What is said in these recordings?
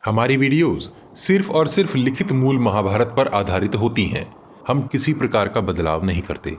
हमारी वीडियोस सिर्फ और सिर्फ लिखित मूल महाभारत पर आधारित होती हैं। हम किसी प्रकार का बदलाव नहीं करते।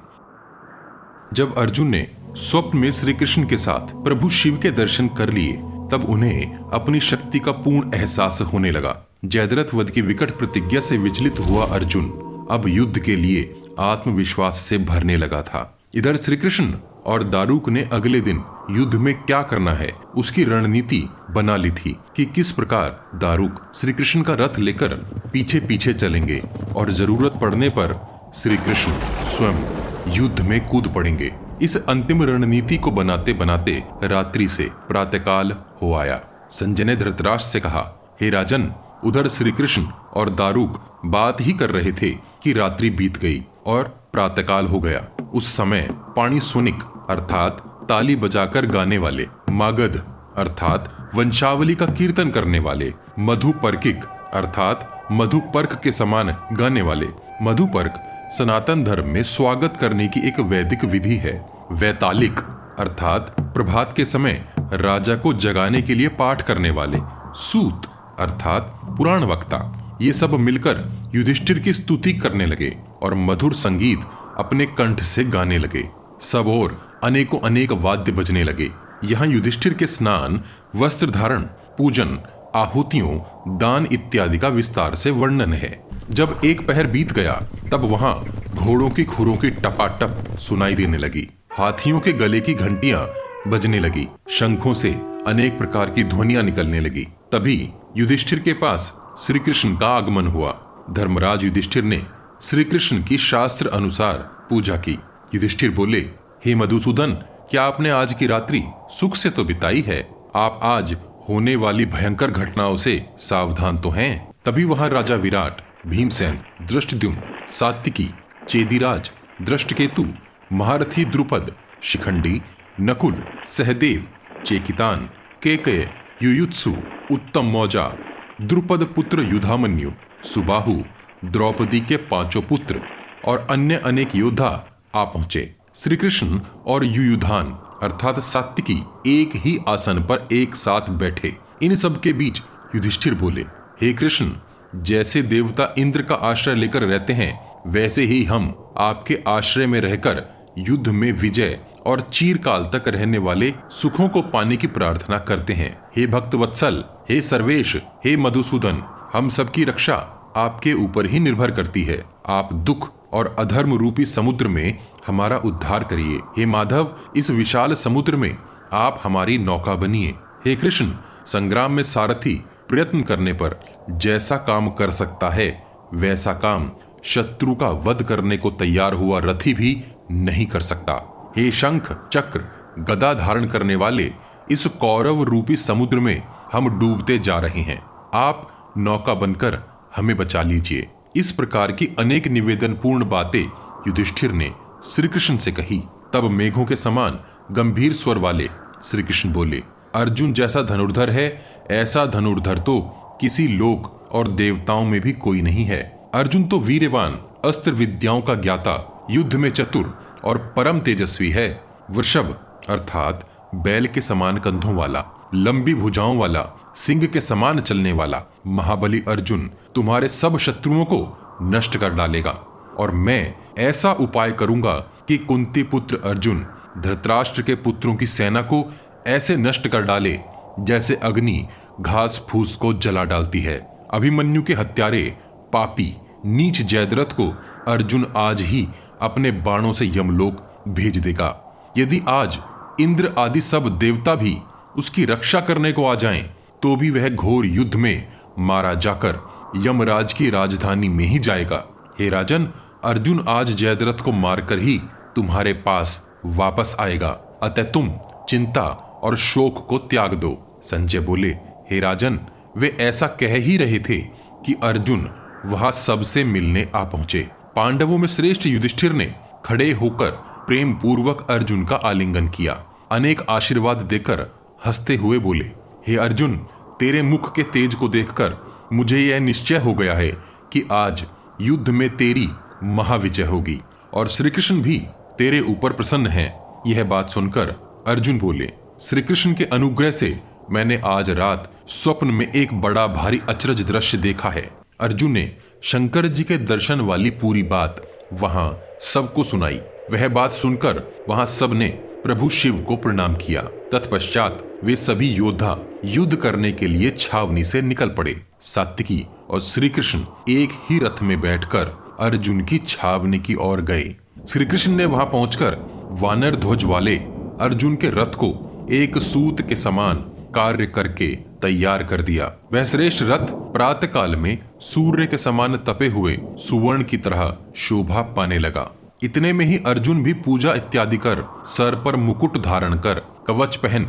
जब अर्जुन ने स्वप्न में श्री कृष्ण के साथ प्रभु शिव के दर्शन कर लिए, तब उन्हें अपनी शक्ति का पूर्ण एहसास होने लगा। जयद्रथ वध की विकट प्रतिज्ञा से विचलित हुआ अर्जुन अब युद्ध के लिए आत्मविश्वास से भरने लगा था। इधर श्री कृष्ण और दारूक ने अगले दिन युद्ध में क्या करना है उसकी रणनीति बना ली थी कि किस प्रकार दारूक श्री कृष्ण का रथ लेकर पीछे पीछे चलेंगे और जरूरत पड़ने पर श्री कृष्ण स्वयं युद्ध में कूद पड़ेंगे। इस अंतिम रणनीति को बनाते बनाते रात्रि से प्रातःकाल हो आया। संजय ने धृतराष्ट्र से कहा, हे राजन, उधर श्री कृष्ण और दारूक बात ही कर रहे थे कि रात्रि बीत गई और प्रातःकाल हो गया। उस समय पाणिसुनिक अर्थात ताली बजाकर गाने वाले, मागध अर्थात वंशावली का कीर्तन करने वाले, मधुपर्किक अर्थात मधुपर्क के समान गाने वाले। मधुपर्क सनातन धर्म में स्वागत करने की एक वैदिक विधि है। वैतालिक अर्थात प्रभात के समय राजा को जगाने के लिए पाठ करने वाले। सूत अर्थात पुराण वक्ता। ये सब मिलकर युधिष्ठिर की स्तुति करने लगे और मधुर संगीत अपने कंठ से गाने लगे। सब और अनेकों अनेक वाद्य बजने लगे। यहाँ युधिष्ठिर के स्नान, वस्त्र धारण, पूजन, आहुतियों, दान इत्यादि का विस्तार से वर्णन है। जब एक पहर बीत गया तब वहां घोड़ों की खुरों की टपाटप सुनाई देने लगी। हाथियों के गले की घंटियां बजने लगी। शंखों से अनेक प्रकार की ध्वनियां निकलने लगी। तभी युधिष्ठिर के पास श्री कृष्ण का आगमन हुआ। धर्मराज युधिष्ठिर ने श्री कृष्ण की शास्त्र अनुसार पूजा की। युधिष्ठिर बोले, हे मधुसूदन, क्या आपने आज की रात्रि सुख से तो बिताई है? आप आज होने वाली भयंकर घटनाओं से सावधान तो हैं? तभी वहां राजा विराट, भीमसेन, धृष्टद्युम्न, सात्विकी, चेदिराज, दृष्टकेतु, महारथी द्रुपद, शिखंडी, नकुल, सहदेव, चेकितान, केकय, युयुत्सु, उत्तम मौजा, द्रुपद पुत्र युधामन्यु, सुबाहु, द्रौपदी के 5 पुत्र और अन्य अनेक योद्धा आ पहुंचे। श्री कृष्ण और युयुधान अर्थात सात्विकी एक ही आसन पर एक साथ बैठे। इन सब के बीच युधिष्ठिर बोले, हे कृष्ण, जैसे देवता इंद्र का आश्रय लेकर रहते हैं, वैसे ही हम आपके आश्रय में रहकर युद्ध में विजय और चीरकाल तक रहने वाले सुखों को पाने की प्रार्थना करते हैं। हे भक्त वत्सल, हे सर्वेश, हे मधुसूदन, हम सबकी रक्षा आपके ऊपर ही निर्भर करती है। आप दुख और अधर्म रूपी समुद्र में हमारा उद्धार करिए। हे माधव, इस विशाल समुद्र में आप हमारी नौका बनिए। हे कृष्ण, संग्राम में सारथी प्रयत्न करने पर जैसा काम कर सकता है, वैसा काम शत्रु का वध करने को तैयार हुआ रथी भी नहीं कर सकता। हे शंख, चक्र, गदा धारण करने वाले, इस कौरव रूपी समुद्र में हम डूबते जा रहे हैं। आप नौका बनकर हमें बचा लीजिए। इस प्रकार की अनेक निवेदन पूर्ण बातें युधिष्ठिर ने श्री कृष्ण से कही। तब मेघों के समान गंभीर स्वर वाले श्री कृष्ण बोले, अर्जुन जैसा धनुर्धर है, ऐसा धनुर्धर तो किसी लोक और देवताओं में भी कोई नहीं है। अर्जुन तो वीरवान, अस्त्र विद्याओं का ज्ञाता, युद्ध में चतुर और परम तेजस्वी है। वृषभ अर्थात बैल के समान कंधों वाला, लंबी भुजाओं वाला, सिंह के समान चलने वाला महाबली अर्जुन तुम्हारे सब शत्रुओं को नष्ट कर डालेगा। और मैं ऐसा उपाय करूंगा कि कुंती पुत्र अर्जुन धृतराष्ट्र के पुत्रों की सेना को ऐसे नष्ट कर डाले जैसे अग्नि घास फूस को जला डालती है। अभिमन्यु के हत्यारे, पापी, नीच जयद्रथ को अर्जुन आज ही अपने बाणों से यमलोक भेज देगा। यदि आज इंद्र आदि सब देवता भी उसकी रक्षा करने को आ जाएं, तो भी वह घोर युद्ध में मारा जाकर यमराज की राजधानी में ही जाएगा। हे राजन, अर्जुन आज जयद्रथ को मारकर ही तुम्हारे पास वापस आएगा। अतः तुम चिंता और शोक को त्याग दो। संजय बोले, हे राजन, वे ऐसा कह ही रहे थे कि अर्जुन वहां सबसे मिलने आ पहुंचे। पांडवों में श्रेष्ठ युधिष्ठिर ने खड़े होकर प्रेम पूर्वक अर्जुन का आलिंगन किया। अनेक आशीर्वाद देकर हंसते हुए बोले, हे अर्जुन, तेरे मुख के तेज को देखकर मुझे यह निश्चय हो गया है कि आज युद्ध में तेरी महाविजय होगी और श्री कृष्ण भी तेरे ऊपर प्रसन्न हैं। यह बात सुनकर अर्जुन बोले, श्री कृष्ण के अनुग्रह से मैंने आज रात स्वप्न में एक बड़ा भारी अचरज दृश्य देखा है। अर्जुन ने शंकर जी के दर्शन वाली पूरी बात वहां सबको सुनाई। वह बात सुनकर वहां सबने प्रभु शिव को प्रणाम किया। तत्पश्चात वे सभी योद्धा युद्ध करने के लिए छावनी से निकल पड़े। सात्विकी और श्री कृष्ण एक ही रथ में बैठकर अर्जुन की छावनी की ओर गए। श्री कृष्ण ने वहां पहुंचकर वानर ध्वज वाले अर्जुन के रथ को एक सूत के समान कार्य करके तैयार कर दिया। वह श्रेष्ठ रथ प्रातः काल में सूर्य के समान तपे हुए सुवर्ण की तरह शोभा पाने लगा। इतने में ही अर्जुन भी पूजा इत्यादि कर, सर पर मुकुट धारण कर, कवच पहन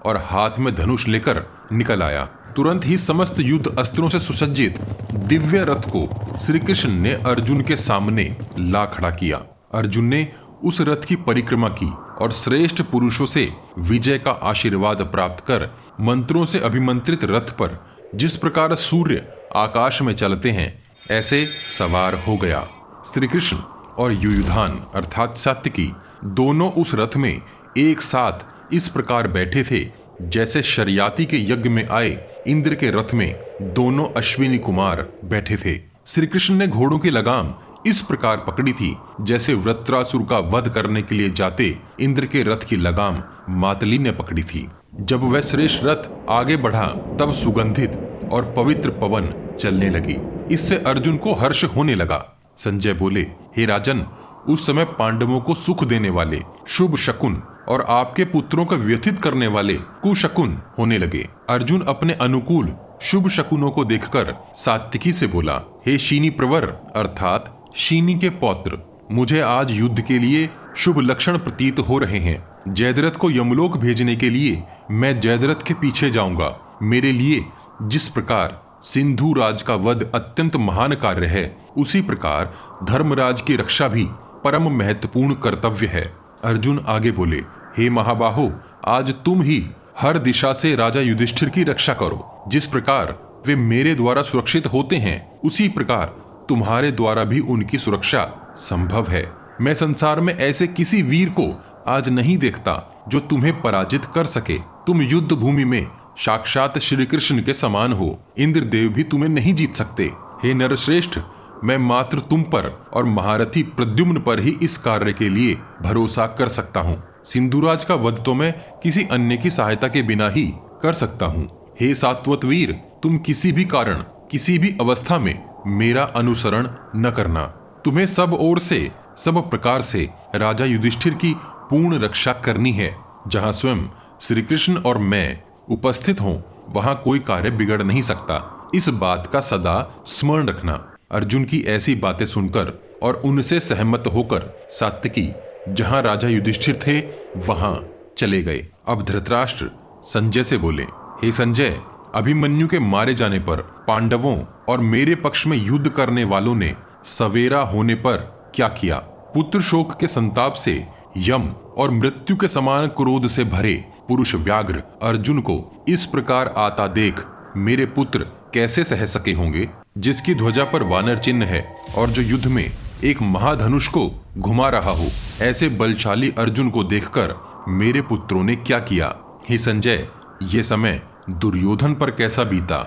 और हाथ में धनुष लेकर निकल आया। तुरंत ही समस्त युद्ध अस्त्रों से सुसज्जित दिव्य रथ को श्री कृष्ण ने अर्जुन के सामने ला खड़ा किया। अर्जुन ने उस रथ की परिक्रमा की और श्रेष्ठ पुरुषों से विजय का आशीर्वाद प्राप्त कर मंत्रों से अभिमंत्रित रथ पर जिस प्रकार सूर्य आकाश में चलते हैं ऐसे सवार हो गया। श्री कृष्ण और युयुधान अर्थात सात्विकी दोनों उस रथ में एक साथ इस प्रकार बैठे थे जैसे शर्याती के यज्ञ में आए इंद्र के रथ में दोनों अश्विनी कुमार बैठे थे। श्री कृष्ण ने घोड़ों की लगाम इस प्रकार पकड़ी थी जैसे वृत्रासुर का वध करने के लिए जाते इंद्र के रथ की लगाम मातली ने पकड़ी थी। जब वह श्रेष्ठ रथ आगे बढ़ा तब सुगंधित और पवित्र पवन चलने लगी। इससे अर्जुन को हर्ष होने लगा। संजय बोले, हे राजन, उस समय पांडवों को सुख देने वाले शुभ शकुन और आपके पुत्रों को व्यथित करने वाले कुशकुन होने लगे। अर्जुन अपने अनुकूल शुभ शकुनों को देखकर सात्विकी से बोला, हे शीनी प्रवर अर्थात शीनी के पौत्र, मुझे आज युद्ध के लिए शुभ लक्षण प्रतीत हो रहे हैं। जयद्रथ को यमलोक भेजने के लिए मैं जयद्रथ के पीछे जाऊंगा। मेरे लिए जिस प्रकार सिंधु राज का वध अत्यंत महान कार्य है, उसी प्रकार धर्मराज की रक्षा भी परम महत्वपूर्ण कर्तव्य है। अर्जुन आगे बोले, हे महाबाहो, आज तुम ही हर दिशा से राजा युधिष्ठिर की रक्षा करो। जिस प्रकार वे मेरे द्वारा सुरक्षित होते हैं उसी प्रकार तुम्हारे द्वारा भी उनकी सुरक्षा संभव है। मैं संसार में ऐसे किसी वीर को आज नहीं देखता जो तुम्हें पराजित कर सके। तुम युद्ध भूमि में साक्षात श्री कृष्ण के समान हो। इंद्रदेव भी तुम्हें नहीं जीत सकते। हे नरश्रेष्ठ, मैं मात्र तुम पर और महारथी प्रद्युम्न पर ही इस कार्य के लिए भरोसा कर सकता हूँ। सिंधुराज का वध तो मैं किसी अन्य की सहायता के बिना ही कर सकता हूँ। हे सात्वत वीर, तुम किसी भी कारण किसी भी अवस्था में मेरा अनुसरण न करना। तुम्हें सब ओर से सब प्रकार से राजा युधिष्ठिर की पूर्ण रक्षा करनी है। जहाँ स्वयं श्री कृष्ण और मैं उपस्थित हों वहां कोई कार्य बिगड़ नहीं सकता। इस बात का सदा स्मरण रखना। अर्जुन की ऐसी बातें सुनकर और उनसे सहमत होकर सात्विकी जहां राजा युधिष्ठिर थे वहां चले गए। अब धृतराष्ट्र संजय से बोले, हे संजय, अभिमन्यु के मारे जाने पर पांडवों और मेरे पक्ष में युद्ध करने वालों ने सवेरा होने पर क्या किया? पुत्र शोक के संताप से यम और मृत्यु के समान क्रोध से भरे पुरुष व्याघ्र अर्जुन को इस प्रकार आता देख मेरे पुत्र कैसे सह सके होंगे? जिसकी ध्वजा पर वानर चिन्ह है और जो युद्ध में एक महाधनुष को घुमा रहा हो, ऐसे बलशाली अर्जुन को देखकर मेरे पुत्रों ने क्या किया? हे संजय, ये समय दुर्योधन पर कैसा बीता?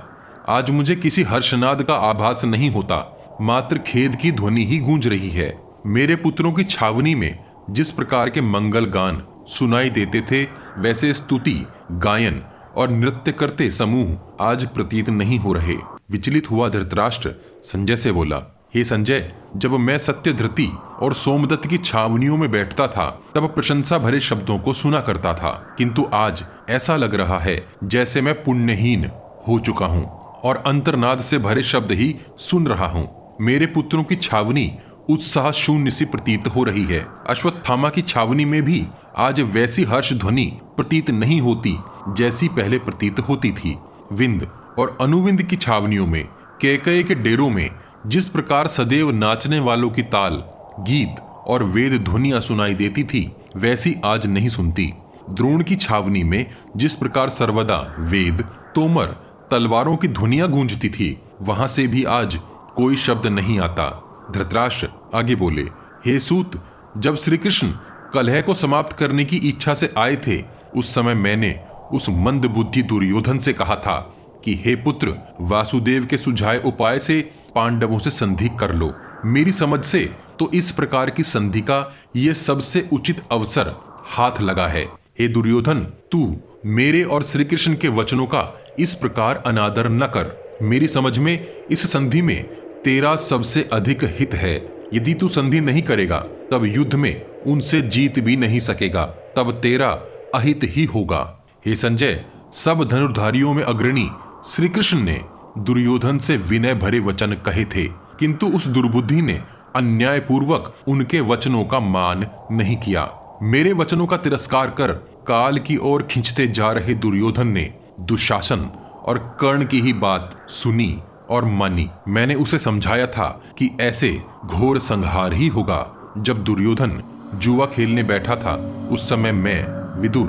आज मुझे किसी हर्षनाद का आभास नहीं होता, मात्र खेद की ध्वनि ही गूंज रही है। मेरे पुत्रों की छावनी में जिस प्रकार के मंगल गान सुनाई देते थे वैसे स्तुति, गायन और नृत्य करते समूह आज प्रतीत नहीं हो रहे। विचलित हुआ धृतराष्ट्र संजय से बोला, हे संजय, जब मैं सत्यधृति और सोमदत्त की छावनियों में बैठता था तब प्रशंसा भरे शब्दों को सुना करता था, किंतु आज ऐसा लग रहा है जैसे मैं पुण्यहीन हो चुका हूँ और अंतर्नाद से भरे शब्द ही सुन रहा हूँ। मेरे पुत्रों की छावनी उत्साह शून्य सी प्रतीत हो रही है। अश्वत्थामा की छावनी में भी आज वैसी हर्ष ध्वनि प्रतीत नहीं होती जैसी पहले प्रतीत होती थी। विंद और अनुविंद की छावनियों में, कैकेयी के डेरों में जिस प्रकार सदैव नाचने वालों की ताल, गीत और वेद ध्वनियां सुनाई देती थी वैसी आज नहीं सुनती। द्रोण की छावनी में जिस प्रकार सर्वदा वेद, तोमर, तलवारों की ध्वनियां गूंजती थी वहां से भी आज कोई शब्द नहीं आता। धृतराष्ट्र आगे बोले, हे सूत, जब श्री कृष्ण कलह को समाप्त करने की इच्छा से आए थे उस समय मैंने उस मंद बुद्धि दुर्योधन से कहा था कि हे पुत्र, वासुदेव के सुझाए उपाय से पांडवों से संधि कर लो। मेरी समझ से तो इस प्रकार की संधि का यह सबसे उचित अवसर हाथ लगा है। हे दुर्योधन, तू मेरे और श्री कृष्ण के वचनों का इस प्रकार अनादर न कर। मेरी समझ में इस संधि में तेरा सबसे अधिक हित है। यदि तू संधि नहीं करेगा तब युद्ध में उनसे जीत भी नहीं सकेगा, तब तेरा अहित ही होगा। हे संजय, सब धनुर्धारियों में अग्रणी श्री कृष्ण ने दुर्योधन से विनय भरे वचन कहे थे, किंतु उस दुर्बुद्धि ने अन्यायपूर्वक उनके वचनों का मान नहीं किया। मेरे वचनों का तिरस्कार कर काल की ओर खींचते जा रहे दुर्योधन ने दुशासन और कर्ण की ही बात सुनी और मानी। मैंने उसे समझाया था कि ऐसे घोर संहार ही होगा। जब दुर्योधन जुआ खेलने बैठा था उस समय मैं, विदुर,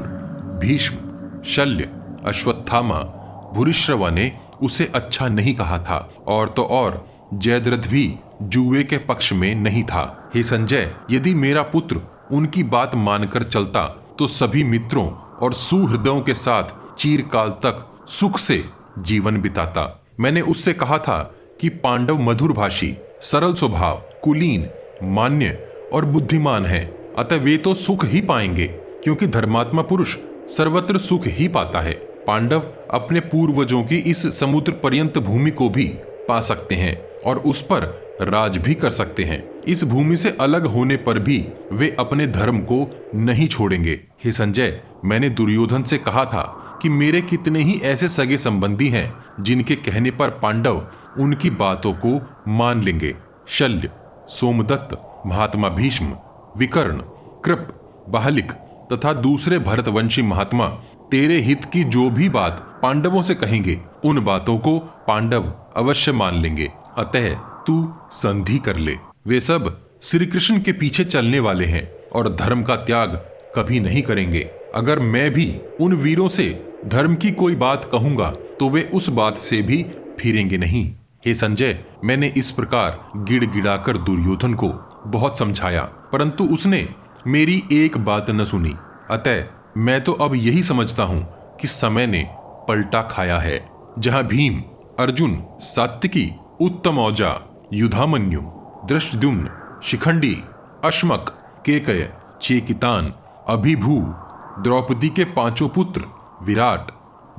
भीष्म, शल्य, अश्वत्थामा, भूरिश्रवा ने उसे अच्छा नहीं कहा था, और तो और जयद्रथ भी जुए के पक्ष में नहीं था। हे संजय, यदि मेरा पुत्र उनकी बात मानकर चलता तो सभी मित्रों और सुहृदयों के साथ चिरकाल तक सुख से जीवन बिताता। मैंने उससे कहा था कि पांडव मधुरभाषी, सरल स्वभाव, कुलीन, मान्य और बुद्धिमान हैं, अतः वे तो सुख ही पाएंगे, क्योंकि धर्मात्मा पुरुष सर्वत्र सुख ही पाता है। पांडव अपने पूर्वजों की इस समुद्र पर्यंत भूमि को भी पा सकते हैं और उस पर राज भी कर सकते हैं। इस भूमि से अलग होने पर भी वे अपने धर्म को नहीं छोड़ेंगे। हे संजय, मैंने दुर्योधन से कहा था कि मेरे कितने ही ऐसे सगे संबंधी हैं जिनके कहने पर पांडव उनकी बातों को मान लेंगे। शल्य, सोमदत्त, महात्मा भीष्म, विकर्ण, कृप, बाहलिक तथा दूसरे भरतवंशी महात्मा तेरे हित की जो भी बात पांडवों से कहेंगे उन बातों को पांडव अवश्य मान लेंगे। अतः तू संधि कर ले। वे सब श्री कृष्ण के पीछे चलने वाले हैं और धर्म का त्याग कभी नहीं करेंगे। अगर मैं भी उन वीरों से धर्म की कोई बात कहूंगा तो वे उस बात से भी फिरेंगे नहीं। हे संजय, मैंने इस प्रकार गिड़गिड़ाकर दुर्योधन को बहुत समझाया, परंतु उसने मेरी एक बात न सुनी। अतः मैं तो अब यही समझता हूं कि समय ने पलटा खाया है। जहां भीम, अर्जुन, सात्विकी, उत्तमौजा, युधामन्यु, दृष्टद्युम्न, शिखंडी, अश्मक, केकय, चेकितान, अभिभू, द्रौपदी के पांचों पुत्र, विराट,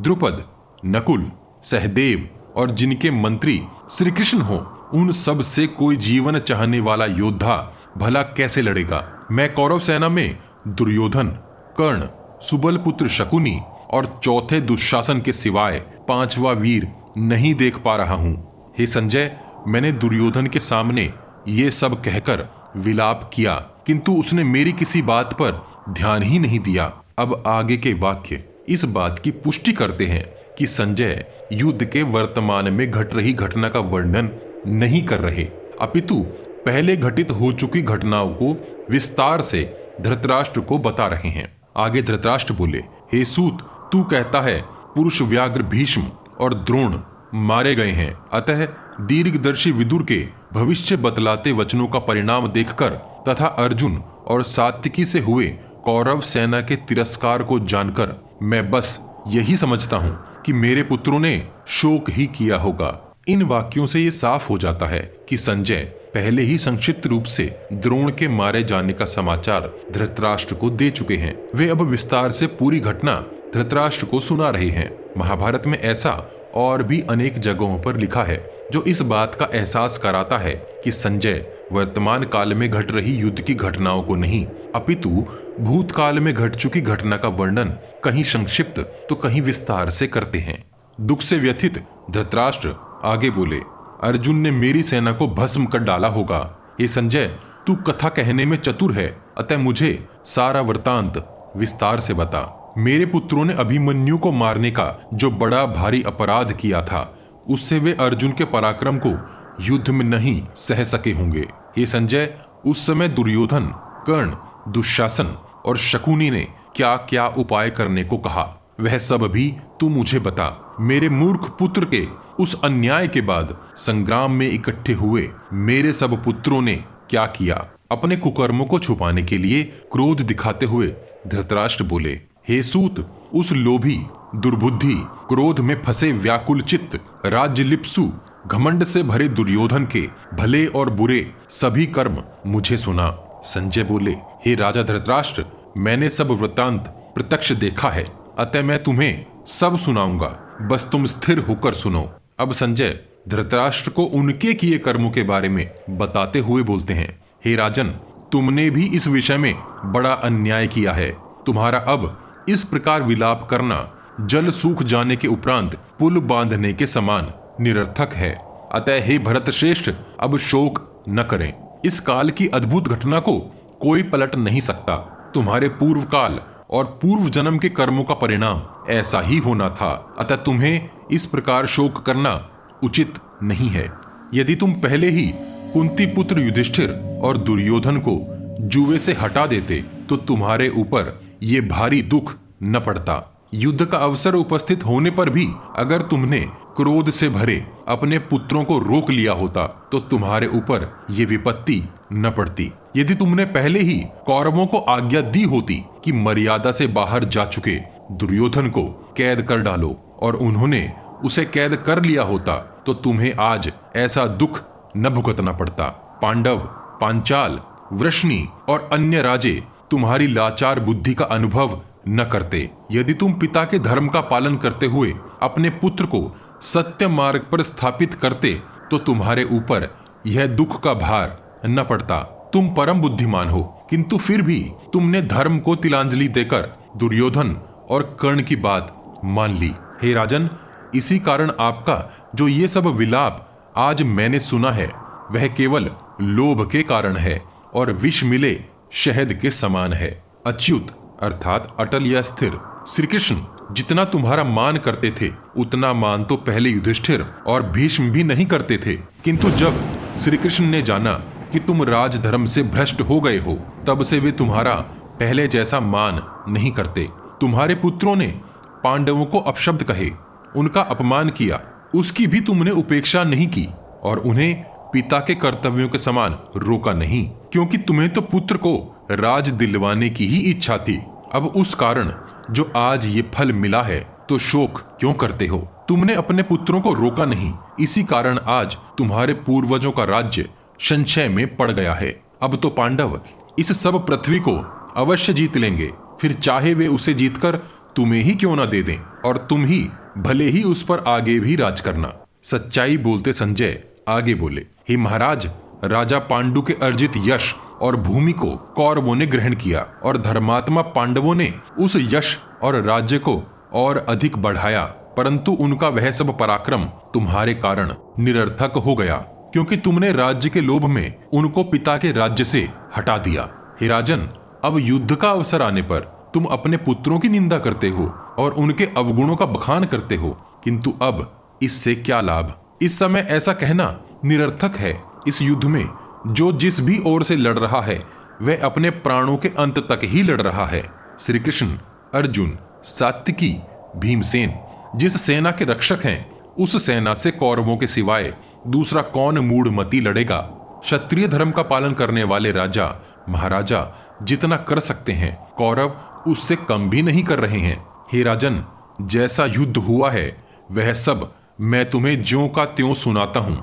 द्रुपद, नकुल, सहदेव और जिनके मंत्री श्री कृष्ण हो, उन सब से कोई जीवन चाहने वाला योद्धा भला कैसे लड़ेगा। मैं कौरव सेना में दुर्योधन, कर्ण, सुबल पुत्र शकुनी और चौथे दुशासन के सिवाय पांचवा वीर नहीं देख पा रहा हूं। हे संजय, मैंने दुर्योधन के सामने ये सब कहकर विलाप किया, किंतु उसने मेरी किसी बात पर ध्यान ही नहीं दिया। अब आगे के वाक्य इस बात की पुष्टि करते हैं कि संजय युद्ध के वर्तमान में घट रही घटना का वर्णन नहीं कर रहे, अपितु पहले घटित हो चुकी घटनाओं को विस्तार से धृतराष्ट्र को बता रहे हैं। आगे धृतराष्ट्र बोले, हे सूत, तू कहता है पुरुष व्याघ्र भीष्म और द्रोण मारे गए हैं, अतः दीर्घदर्शी विदुर के भविष्य बतलाते वचनों का परिणाम देखकर तथा अर्जुन और सात्विकी से हुए कौरव सेना के तिरस्कार को जानकर मैं बस यही समझता हूं कि मेरे पुत्रों ने शोक ही किया होगा। इन वाक्यों से ये साफ हो जाता है कि संजय पहले ही संक्षिप्त रूप से द्रोण के मारे जाने का समाचार धृतराष्ट्र को दे चुके हैं। वे अब विस्तार से पूरी घटना धृतराष्ट्र को सुना रहे हैं। महाभारत में ऐसा और भी अनेक जगहों पर लिखा है जो इस बात का एहसास कराता है कि संजय वर्तमान काल में घट रही युद्ध की घटनाओं को नहीं, अपितु भूतकाल में घट चुकी घटना का वर्णन कहीं संक्षिप्त तो कहीं विस्तार से करते हैं। दुख से व्यथित धृतराष्ट्र आगे बोले, अर्जुन ने मेरी सेना को भस्म कर डाला होगा। ये संजय, तू कथा कहने में चतुर है, अतः मुझे सारा वृतांत विस्तार से बता। मेरे पुत्रों ने अभिमन्यु को मारने का जो बड़ा भारी अपराध किया था, उससे वे अर्जुन के पराक्रम को युद्ध में नहीं सह सके होंगे। ये संजय, उस समय दुर्योधन, कर्ण, दुशासन और शकुनी ने क्या क्या उपाय करने को कहा, वह सब भी तू मुझे बता। मेरे मूर्ख पुत्र के उस अन्याय के बाद संग्राम में इकट्ठे हुए मेरे सब पुत्रों ने क्या किया। अपने कुकर्मों को छुपाने के लिए क्रोध दिखाते हुए धृतराष्ट्र बोले, हे सूत, उस लोभी दुर्बुद्धि, क्रोध में फंसे व्याकुल चित्त, राज्य लिप्सु, घमंड से भरे दुर्योधन के भले और बुरे सभी कर्म मुझे सुना। संजय बोले, हे राजा धृतराष्ट्र, मैंने सब वृत्तांत प्रत्यक्ष देखा है, अतः मैं तुम्हें सब सुनाऊंगा, बस तुम स्थिर होकर सुनो। अब संजय धृतराष्ट्र को उनके किए कर्मों के बारे में बताते हुए बोलते हैं, हे राजन, तुमने भी इस विषय में बड़ा अन्याय किया है। तुम्हारा अब इस प्रकार विलाप करना जल सूख जाने के उपरांत पुल बांधने के समान निरर्थक है। अतः हे भरत श्रेष्ठ, अब शोक न करें। इस काल की अद्भुत घटना को कोई पलट नहीं सकता। तुम्हारे पूर्व काल और पूर्व जन्म के कर्मों का परिणाम ऐसा ही होना था। अतः तुम्हें इस प्रकार शोक करना उचित नहीं है। यदि तुम पहले ही कुंती पुत्र युधिष्ठिर और दुर्योधन को जुए से हटा देते तो तुम्हारे ऊपर ये भारी दुख न पड़ता। युद्ध का अवसर उपस्थित होने पर भी अगर तुमने क्रोध से भरे अपने पुत्रों को रोक लिया होता तो तुम्हारे ऊपर ये विपत्ति न पड़ती। यदि तुमने पहले ही कौरवों को आज्ञा दी होती कि मर्यादा से बाहर जा चुके दुर्योधन को कैद कर डालो और उन्होंने उसे कैद कर लिया होता तो तुम्हें आज ऐसा दुख न भुगतना पड़ता। पांडव, पांचाल, वृष्णि और अन्य राजे तुम्हारी लाचार बुद्धि का अनुभव न करते। यदि तुम पिता के धर्म का पालन करते हुए अपने पुत्र को सत्य मार्ग पर स्थापित करते तो तुम्हारे ऊपर यह दुख का भार न पड़ता। तुम परम बुद्धिमान हो, किंतु फिर भी तुमने धर्म को तिलांजलि देकर दुर्योधन और कर्ण की बात मान ली। हे राजन, इसी कारण आपका जो ये सब विलाप आज मैंने सुना है वह केवल लोभ के कारण है और विष मिले शहद के समान है। अच्युत अर्थात अटल या स्थिर, श्री कृष्ण जितना तुम्हारा मान करते थे उतना मान तो पहले युधिष्ठिर और भीष्म भी नहीं करते थे, किंतु जब श्री कृष्ण ने जाना कि तुम राजधर्म से भ्रष्ट हो गए हो तब से वे तुम्हारा पहले जैसा मान नहीं करते। तुम्हारे पुत्रों ने पांडवों को अपशब्द कहे, उनका अपमान किया, उसकी भी तुमने उपेक्षा नहीं की और उन्हें पिता के कर्तव्यों के समान रोका नहीं, क्योंकि तुम्हें तो पुत्र को राज दिलवाने की ही इच्छा थी। अब उस कारण जो आज ये फल मिला है तो शोक क्यों करते हो? तुमने अपने पुत्रों को रोका नहीं, इसी कारण आज तुम्हारे पूर्वजों का राज्य संशय में पड़ गया है। अब तो पांडव इस सब पृथ्वी को अवश्य जीत लेंगे, फिर चाहे वे उसे जीतकर तुम्हें ही क्यों न दे दें और तुम ही भले ही उस पर आगे भी राज करना। सच्चाई बोलते संजय आगे बोले, हे महाराज, राजा पांडु के अर्जित यश और भूमि को कौरवों ने ग्रहण किया और धर्मात्मा पांडवों ने उस यश और राज्य को और अधिक बढ़ाया, परंतु उनका वह सब पराक्रम तुम्हारे कारण निरर्थक हो गया, क्योंकि तुमने राज्य के लोभ में उनको पिता के राज्य से हटा दिया। हे राजन, अब युद्ध का अवसर आने पर तुम अपने पुत्रों की निंदा करते हो और उनके अवगुणों का बखान करते हो, किंतु अब इससे क्या लाभ? इस समय ऐसा कहना निरर्थक है। इस युद्ध में जो जिस भी ओर से लड़ रहा है वह अपने प्राणों के अंत तक ही लड़ रहा है। श्री कृष्ण, अर्जुन, सात्विकी, भीमसेन जिस सेना के रक्षक हैं, उस सेना से कौरवों के सिवाय दूसरा कौन मूढ़मती लड़ेगा? क्षत्रिय धर्म का पालन करने वाले राजा महाराजा जितना कर सकते हैं, कौरव उससे कम भी नहीं कर रहे हैं। हे राजन, जैसा युद्ध हुआ है वह सब मैं तुम्हें ज्यों का त्यों सुनाता हूं,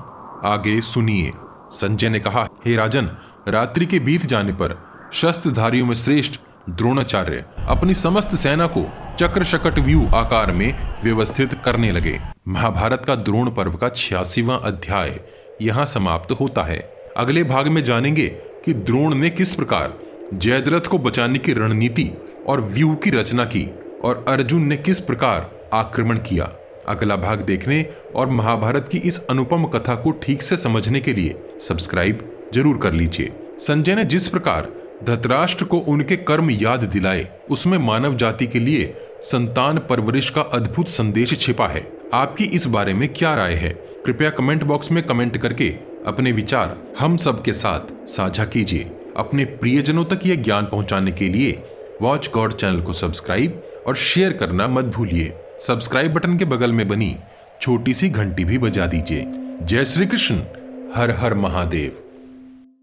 आगे सुनिए। संजय ने कहा, हे राजन, रात्रि के बीत जाने पर शस्त्रधारियों में श्रेष्ठ द्रोणाचार्य अपनी समस्त सेना को चक्र शकट व्यूह आकार में व्यवस्थित करने लगे। महाभारत का द्रोण पर्व का 86वां अध्याय यहाँ समाप्त होता है। अगले भाग में जानेंगे कि द्रोण ने किस प्रकार जयद्रथ को बचाने की रणनीति और व्यूह की रचना की और अर्जुन ने किस प्रकार आक्रमण किया। अगला भाग देखने और महाभारत की इस अनुपम कथा को ठीक से समझने के लिए सब्सक्राइब जरूर कर लीजिए। संजय ने जिस प्रकार धृतराष्ट्र को उनके कर्म याद दिलाए उसमें मानव जाति के लिए संतान परवरिश का अद्भुत संदेश छिपा है। आपकी इस बारे में क्या राय है? कृपया कमेंट बॉक्स में कमेंट करके अपने विचार हम सब के साथ साझा कीजिए। अपने प्रियजनों तक यह ज्ञान पहुंचाने के लिए वॉच गॉड चैनल को सब्सक्राइब और शेयर करना मत भूलिए। सब्सक्राइब बटन के बगल में बनी छोटी सी घंटी भी बजा दीजिए। जय श्री कृष्ण, हर हर महादेव।